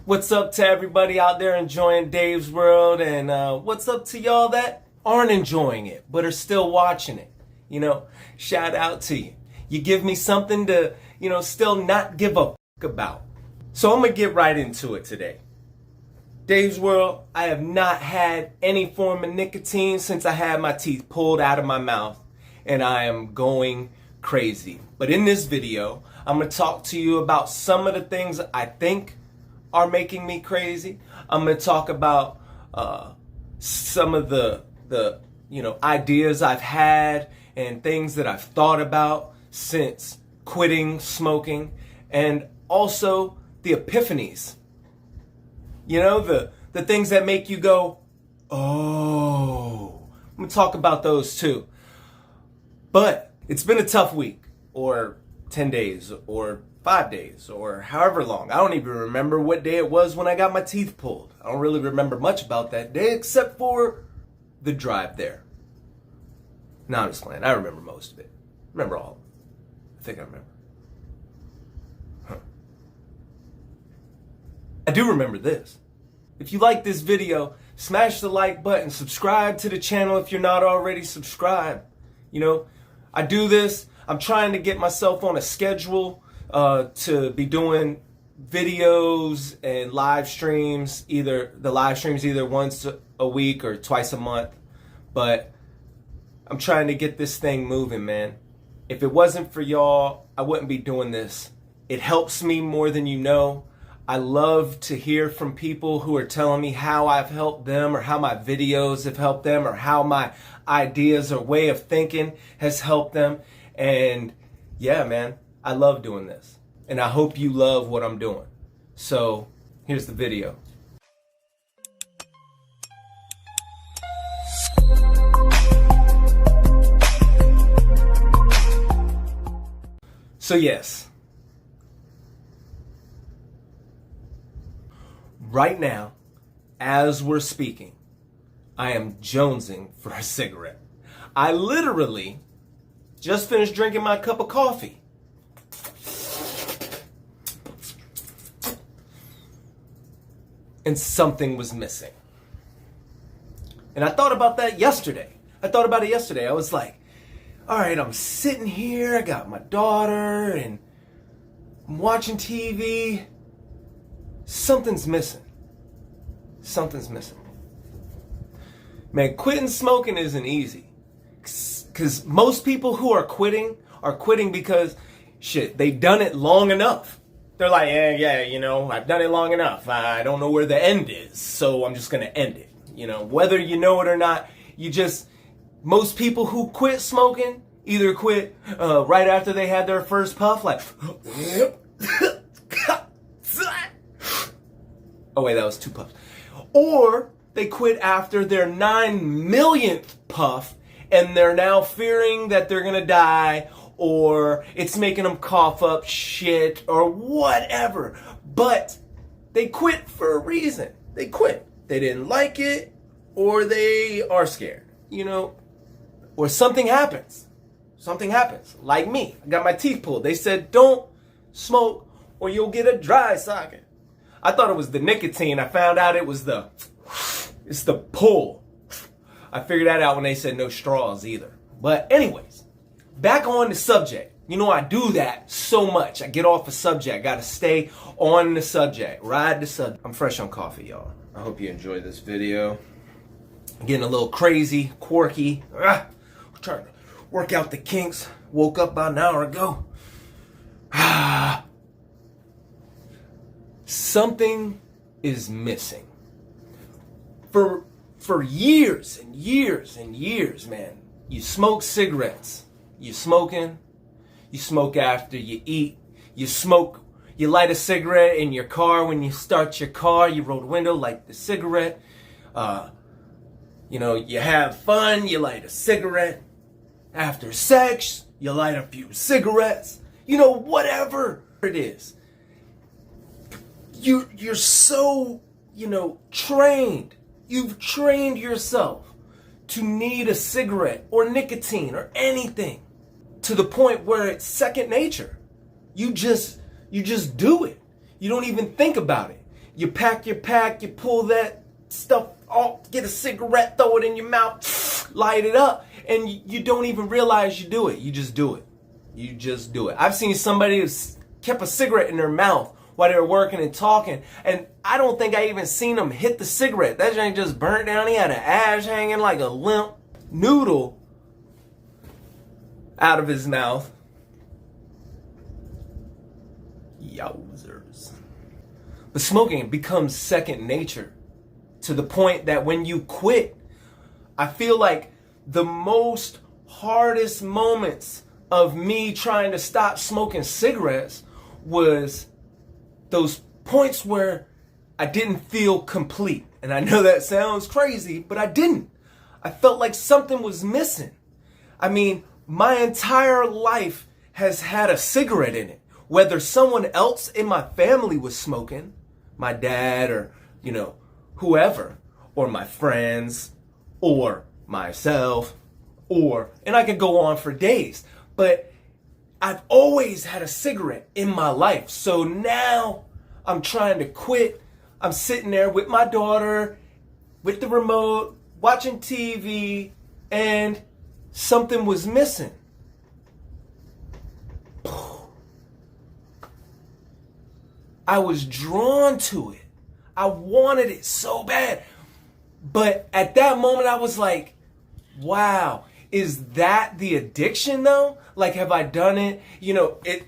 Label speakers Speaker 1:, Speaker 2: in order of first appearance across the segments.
Speaker 1: What's up to everybody out there enjoying Dave's World, and what's up to y'all that aren't enjoying it but are still watching it? Shout out to you. You give me something to, still not give a fuck about. So I'm gonna get right into it today. Dave's World, I have not had any form of nicotine since I had my teeth pulled out of my mouth, and I am going crazy. But in this video, I'm gonna talk to you about some of the things I think are making me crazy. I'm gonna talk about some of the ideas I've had and things that I've thought about since quitting smoking, and also the epiphanies. The things that make you go, oh. I'm gonna talk about those too. But it's been a tough week, or 10 days, or 5 days, or however long. I don't even remember what day it was when I got my teeth pulled. I don't really remember much about that day except for the drive there. No, I'm just playing. I remember most of it. Remember all of it. I think I remember. I do remember this. If you like this video, smash the like button, subscribe to the channel if you're not already subscribed. I do this. I'm trying to get myself on a schedule to be doing videos and live streams, either once a week or twice a month. But I'm trying to get this thing moving, man. If it wasn't for y'all, I wouldn't be doing this. It helps me more than you know. I love to hear from people who are telling me how I've helped them, or how my videos have helped them, or how my ideas or way of thinking has helped them. And yeah, man, I love doing this. And I hope you love what I'm doing. So here's the video. So yes, right now, as we're speaking, I am jonesing for a cigarette. I literally just finished drinking my cup of coffee. And something was missing. And I thought about that yesterday. I was like, all right, I'm sitting here, I got my daughter, and I'm watching TV. Something's missing. Man, quitting smoking isn't easy. Because most people who are quitting because, they've done it long enough. They're like, I've done it long enough. I don't know where the end is, so I'm just going to end it. Whether you know it or not, most people who quit smoking either quit right after they had their first puff, like, oh wait, that was 2 puffs. Or they quit after their 9 millionth puff, and they're now fearing that they're going to die, or it's making them cough up shit, or whatever. But they quit for a reason. They quit. They didn't like it, or they are scared, or something happens. Like me. I got my teeth pulled. They said, don't smoke or you'll get a dry socket. I thought it was the nicotine. I found out it's the pull. I figured that out when they said no straws either. But anyways, back on the subject. I do that so much. I get off a subject. Got to stay on the subject. Ride the subject. I'm fresh on coffee, y'all. I hope you enjoy this video. I'm getting a little crazy, quirky. I'm trying to work out the kinks. Woke up about an hour ago. Something is missing. For years and years and years, man, you smoke cigarettes. You smoke after you eat. You light a cigarette in your car when you start your car. You roll the window, light the cigarette. You have fun, you light a cigarette. After sex, you light a few cigarettes. Whatever it is. You're so, trained. You've trained yourself to need a cigarette or nicotine or anything to the point where it's second nature. You just do it. You don't even think about it. You pack your pack, you pull that stuff off, get a cigarette, throw it in your mouth, light it up, and you don't even realize you do it. You just do it. You just do it. I've seen somebody who's kept a cigarette in their mouth while they were working and talking, and I don't think I even seen him hit the cigarette. That thing just burnt down. He had an ash hanging like a limp noodle out of his mouth. Yowzers. But smoking becomes second nature to the point that when you quit, I feel like the most hardest moments of me trying to stop smoking cigarettes was those points where I didn't feel complete. And I know that sounds crazy, but I didn't. I felt like something was missing. I mean, my entire life has had a cigarette in it. Whether someone else in my family was smoking, my dad or, whoever, or my friends, or myself, and I could go on for days. But I've always had a cigarette in my life. So now I'm trying to quit. I'm sitting there with my daughter, with the remote, watching TV, and something was missing. I was drawn to it. I wanted it so bad. But at that moment, I was like, wow, is that the addiction though? Like, have I done it?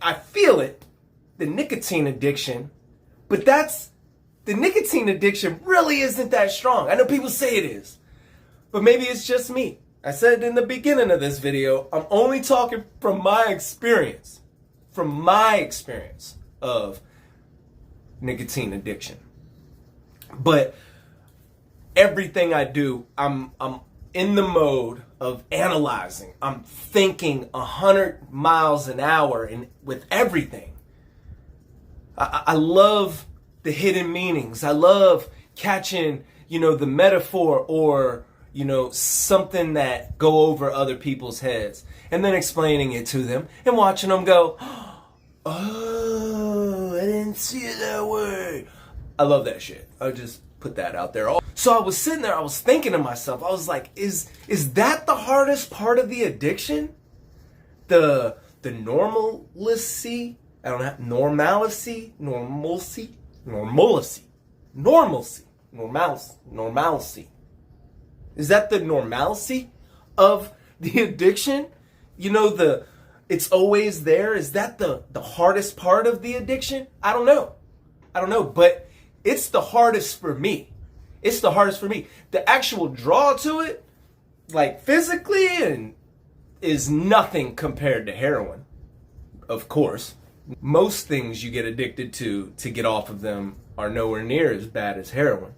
Speaker 1: I feel it, the nicotine addiction, but the nicotine addiction really isn't that strong. I know people say it is, but maybe it's just me. I said in the beginning of this video, I'm only talking from my experience of nicotine addiction. But everything I do, I'm in the mode of analyzing. I'm thinking 100 miles an hour and with everything. I love the hidden meanings. I love catching, the metaphor or, something that go over other people's heads and then explaining it to them and watching them go, oh, I didn't see it that way. I love that shit. I'll just put that out there. So I was sitting there, I was thinking to myself, I was like, is that the hardest part of the addiction? The normalcy? I don't know, normalcy. Is that the normalcy of the addiction? It's always there. Is that the hardest part of the addiction? I don't know, but it's the hardest for me. The actual draw to it, like physically, is nothing compared to heroin. Of course, most things you get addicted to get off of them are nowhere near as bad as heroin.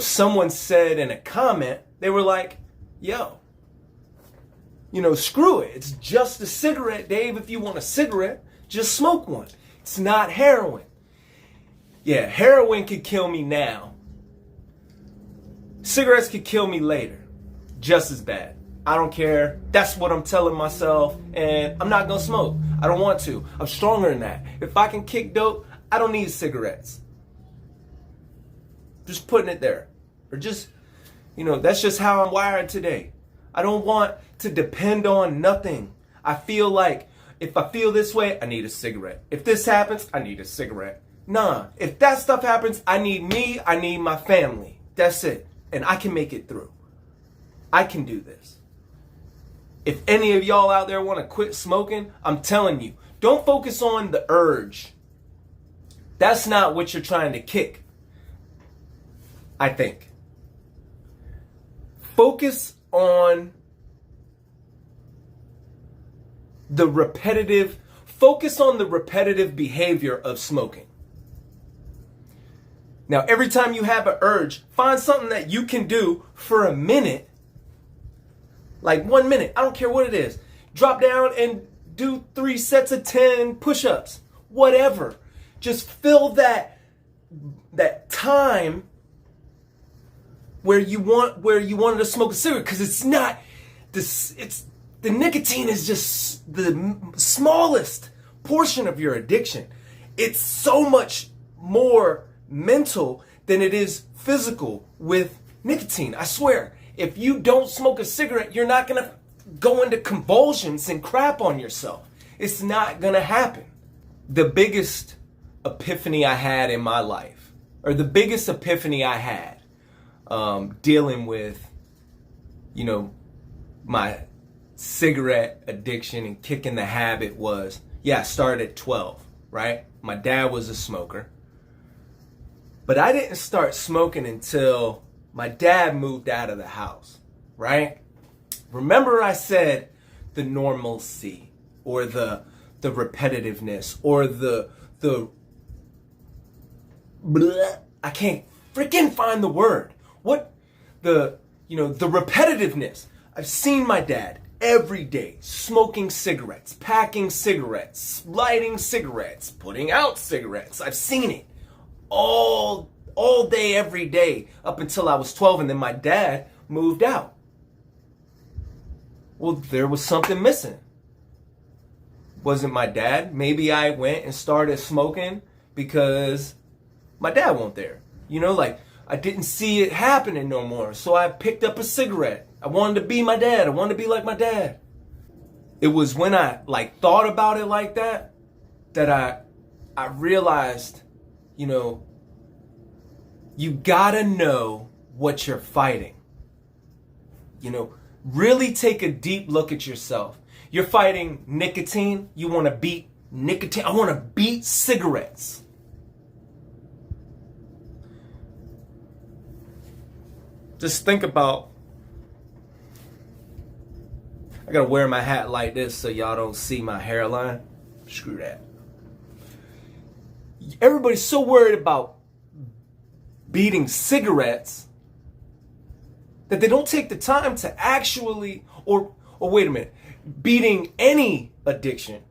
Speaker 1: Someone said in a comment, they were like, yo, screw it. It's just a cigarette, Dave. If you want a cigarette, just smoke one. It's not heroin. Yeah, heroin could kill me now. Cigarettes could kill me later. Just as bad. I don't care. That's what I'm telling myself. And I'm not going to smoke. I don't want to. I'm stronger than that. If I can kick dope, I don't need cigarettes. Just putting it there. Or just, that's just how I'm wired today. I don't want to depend on nothing. I feel like if I feel this way, I need a cigarette. If this happens, I need a cigarette. Nah, if that stuff happens, I need me, I need my family. That's it. And I can make it through. I can do this. If any of y'all out there want to quit smoking, I'm telling you, don't focus on the urge. That's not what you're trying to kick, I think. Focus on the repetitive behavior of smoking. Now, every time you have an urge, find something that you can do for a minute, like 1 minute. I don't care what it is. Drop down and do 3 sets of 10 push-ups, whatever. Just fill that time where you wanted to smoke a cigarette, because it's not this. It's the nicotine is just the smallest portion of your addiction. It's so much more mental than it is physical with nicotine. I swear, if you don't smoke a cigarette, you're not going to go into convulsions and crap on yourself. It's not going to happen. The biggest epiphany I had in my life, or the biggest epiphany I had dealing with, my cigarette addiction and kicking the habit was, I started at 12, right? My dad was a smoker. But I didn't start smoking until my dad moved out of the house, right? Remember I said the normalcy, or the repetitiveness, or the bleh, I can't freaking find the word. The repetitiveness. I've seen my dad every day smoking cigarettes, packing cigarettes, lighting cigarettes, putting out cigarettes. I've seen it all day, every day, up until I was 12, and then my dad moved out. Well, there was something missing. Wasn't my dad. Maybe I went and started smoking because my dad wasn't there. I didn't see it happening no more. So I picked up a cigarette. I wanted to be my dad. I wanted to be like my dad. It was when I thought about it like that I realized, you gotta know what you're fighting. Really take a deep look at yourself. You're fighting nicotine. You want to beat nicotine. I want to beat cigarettes. Just think about, I gotta wear my hat like this so y'all don't see my hairline. Screw that. Everybody's so worried about beating cigarettes that they don't take the time to actually, or wait a minute, beating any addiction,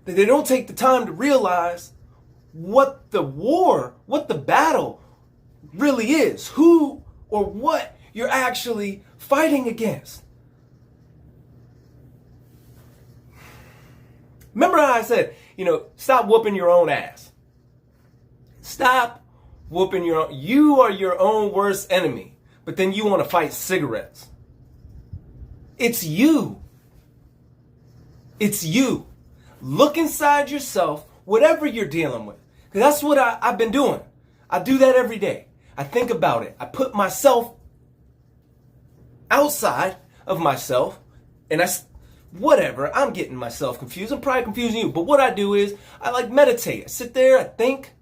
Speaker 1: that they don't take the time to realize what the battle really is, who or what you're actually fighting against. Remember how I said, stop whooping your own ass. Stop whooping your own. You are your own worst enemy, but then you want to fight cigarettes. It's you. It's you. Look inside yourself, whatever you're dealing with. Because that's what I've been doing. I do that every day. I think about it. I put myself outside of myself, and whatever, I'm getting myself confused. I'm probably confusing you. But what I do is I meditate. I sit there, I think,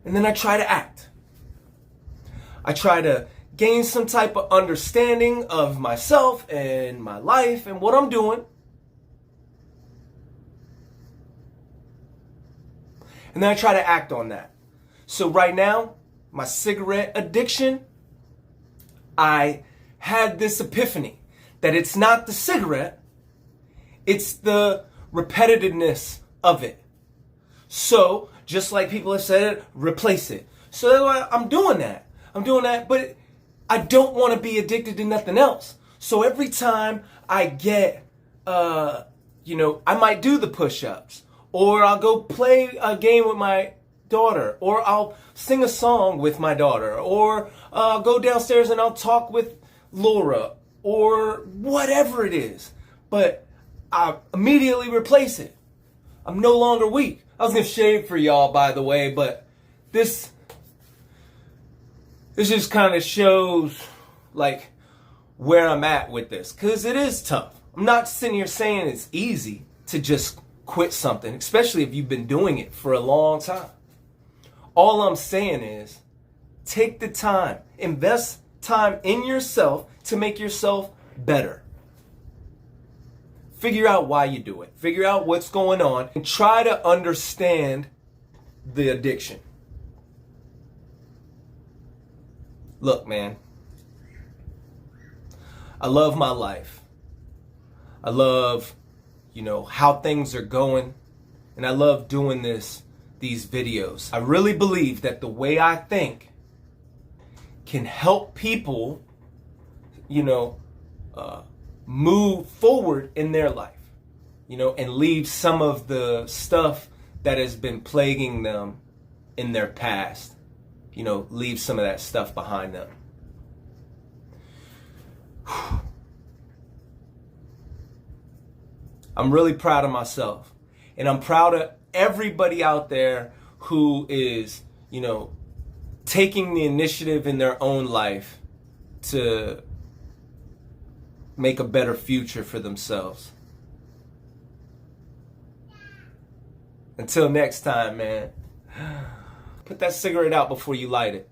Speaker 1: and then I try to act. I try to gain some type of understanding of myself and my life and what I'm doing. And then I try to act on that. So right now, my cigarette addiction, I had this epiphany that it's not the cigarette, it's the repetitiveness of it. So, just like people have said, replace it. So that's why I'm doing that. But I don't want to be addicted to nothing else. So every time I get, I might do the push-ups, or I'll go play a game with my daughter, or I'll sing a song with my daughter, or I'll go downstairs and I'll talk with Laura, or whatever it is. But I immediately replace it. I'm no longer weak. I was going to shave for y'all, by the way, but this just kind of shows where I'm at with this, because it is tough. I'm not sitting here saying it's easy to just quit something, especially if you've been doing it for a long time. All I'm saying is take the time, invest time in yourself to make yourself better. Figure out why you do it. Figure out what's going on and try to understand the addiction. Look, man, I love my life. I love, how things are going. And I love doing these videos. I really believe that the way I think can help people, move forward in their life, and leave some of the stuff that has been plaguing them in their past. You know, leave some of that stuff behind them. I'm really proud of myself. And I'm proud of everybody out there who is, you know, taking the initiative in their own life to make a better future for themselves. Until next time, man. Put that cigarette out before you light it.